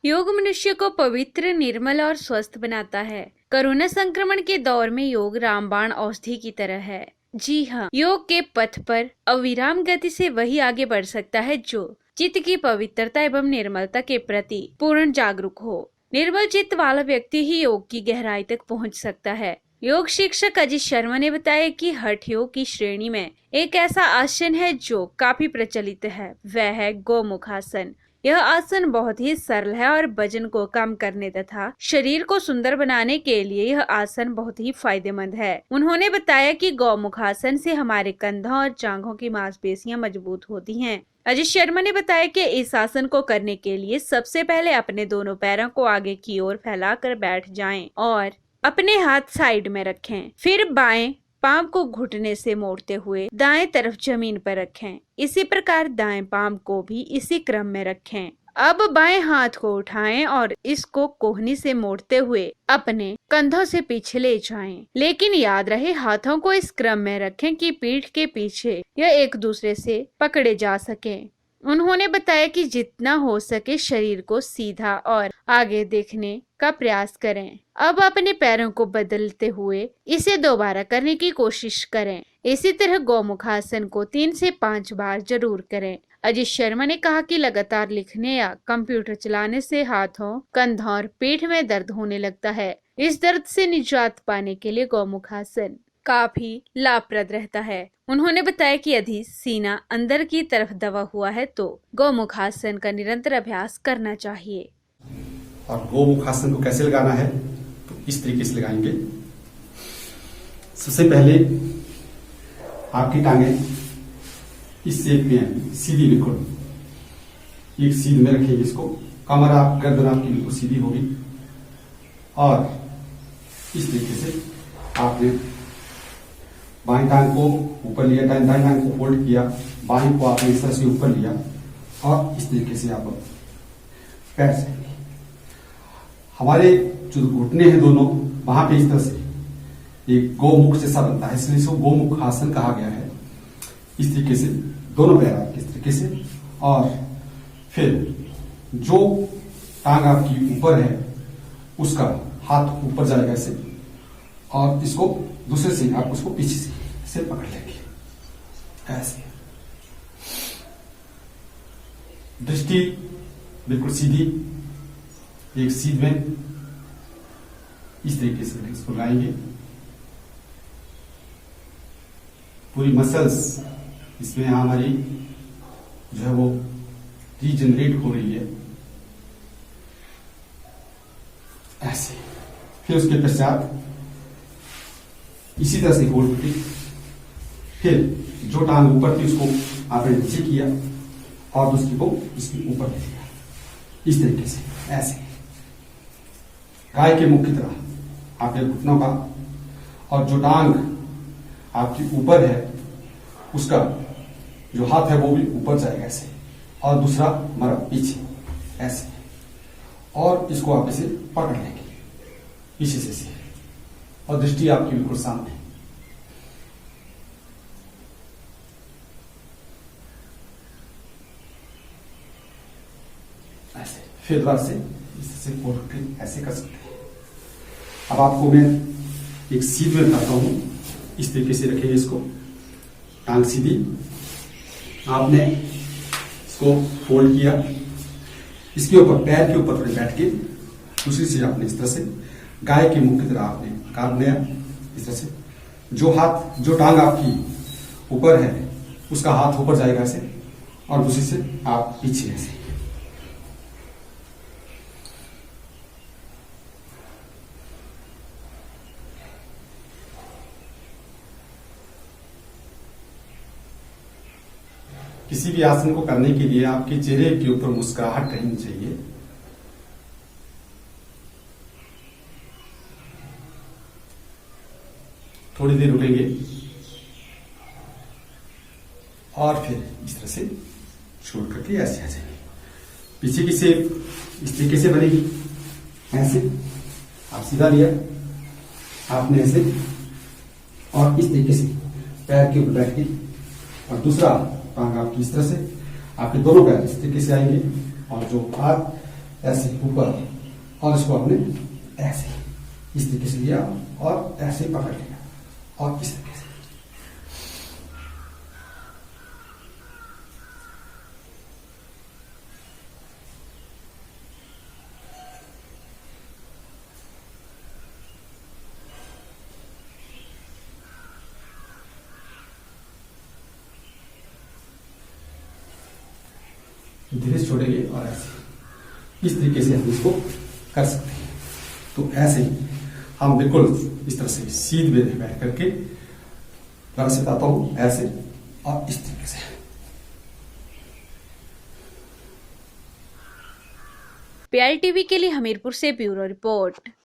योग मनुष्य को पवित्र, निर्मल और स्वस्थ बनाता है। कोरोना संक्रमण के दौर में योग रामबाण औषधि की तरह है। जी हाँ, योग के पथ पर अविराम गति से वही आगे बढ़ सकता है जो चित्त की पवित्रता एवं निर्मलता के प्रति पूर्ण जागरूक हो। निर्मल चित्त वाला व्यक्ति ही योग की गहराई तक पहुंच सकता है। योग शिक्षक अजीत शर्मा ने बताया कि हठ योग की श्रेणी में एक ऐसा आसन है जो काफी प्रचलित है, वह है गोमुख आसन। यह आसन बहुत ही सरल है और वजन को कम करने तथा शरीर को सुंदर बनाने के लिए यह आसन बहुत ही फायदेमंद है। उन्होंने बताया कि गौमुख आसन से हमारे कंधों और जांघों की मांसपेशियां मजबूत होती हैं। अजीत शर्मा ने बताया कि इस आसन को करने के लिए सबसे पहले अपने दोनों पैरों को आगे की ओर फैलाकर बैठ जाएं और अपने हाथ साइड में रखें। फिर बाएं पांव को घुटने से मोड़ते हुए दाएं तरफ जमीन पर रखें। इसी प्रकार दाएं पांव को भी इसी क्रम में रखें। अब बाएं हाथ को उठाएं और इसको कोहनी से मोड़ते हुए अपने कंधों से पीछे ले जाएं। लेकिन याद रहे, हाथों को इस क्रम में रखें कि पीठ के पीछे यह एक दूसरे से पकड़े जा सके। उन्होंने बताया कि जितना हो सके शरीर को सीधा और आगे देखने का प्रयास करें। अब अपने पैरों को बदलते हुए इसे दोबारा करने की कोशिश करें। इसी तरह गौमुखासन को 3 से 5 बार जरूर करें। अजीत शर्मा ने कहा कि लगातार लिखने या कंप्यूटर चलाने से हाथों, कंधों और पीठ में दर्द होने लगता है। इस दर्द से निजात पाने के लिए गौमुखासन काफी लाभप्रद रहता है। उन्होंने बताया कि यदि सीना अंदर की तरफ दबा हुआ है तो गौमुखासन का निरंतर अभ्यास करना चाहिए। और गौमुखासन को कैसे लगाना है तो इस तरीके से लगाएंगे। सबसे पहले आपकी टांगें इस शेप में सीधी, बिल्कुल एक सीध में रखेंगे इसको। कमर आप गर्दन आपकी बिल्कुल सीधी होगी और इस तरीके से आपने बाएं टांग को ऊपर लिया, दाएं टांग को फोल्ड किया, बाएं को आपने इस तरह से ऊपर लिया और इस तरीके से आप पैर से हमारे जो घुटने हैं दोनों, वहां पे इस तरह से एक गौमुख जैसा बनता है, इसलिए इसको गौमुख आसन कहा गया है। इस तरीके से दोनों पैर आपके इस तरीके से, और फिर जो टांग आपकी ऊपर है उसका हाथ ऊपर जाएगा ऐसे, और इसको दूसरे से आप उसको पीछे से पकड़ लेंगे ऐसे। दृष्टि बिल्कुल सीधी, एक सीध में इस तरीके से इसको लगाएंगे। पूरी मसल्स इसमें हमारी जो है वो रीजनरेट हो रही है ऐसे। फिर उसके पश्चात इसी तरह से होल्ड करके फिर जो टांग ऊपर थी उसको आपने नीचे किया और दूसरी को इसके ऊपर ले लिया इस तरीके से ऐसे। गाय के मुख की तरह आपके घुटनों का, और जो टांग आपकी ऊपर है उसका जो हाथ है वो भी ऊपर जाएगा ऐसे, और दूसरा हमारा पीछे ऐसे, और इसको आप इसे पकड़ लेंगे पीछे से, और दृष्टि आपकी बिल्कुल सामने। ऐसे फिर दोबारा से ऐसे कर सकते हैं। अब आपको मैं एक सीध में बताता हूं। इस तरीके से रखेंगे इसको, टांग सीधी, आपने इसको फोल्ड किया, इसके ऊपर पैर के ऊपर बैठ के दूसरी से आपने इस तरह से गाय के मुख की तरह आपने काट लिया इस तरह से। जो टांग आपकी ऊपर है उसका हाथ ऊपर जाएगा ऐसे, और दूसरी से आप पीछे ऐसे। किसी भी आसन को करने के लिए आपके चेहरे के ऊपर मुस्कुराहट रहनी चाहिए। थोड़ी देर रुकेंगे और फिर इस तरह से छोड़ करके ऐसे आ जाएंगे। पीछे की शेप इस तरीके से बनेगी ऐसे। आप सीधा लिया आपने ऐसे, और इस तरीके से पैर के ऊपर बैठ के, और दूसरा टांग आपकी इस तरह से, आपके दोनों पैर इस तरीके से आएंगे, और जो हाथ ऐसे ऊपर, और इसको आपने ऐसे इस तरीके से लिया और ऐसे ही पकड़ लिया और इस तरीके से। धीरे से छोड़ेंगे और ऐसे इस तरीके से हम इसको कर सकते हैं। तो ऐसे हम बिल्कुल इस तरह से सीधे बैठ करके मैं सिखाता हूं, ऐसे और इस तरीके से। PL TV के लिए हमीरपुर से ब्यूरो रिपोर्ट।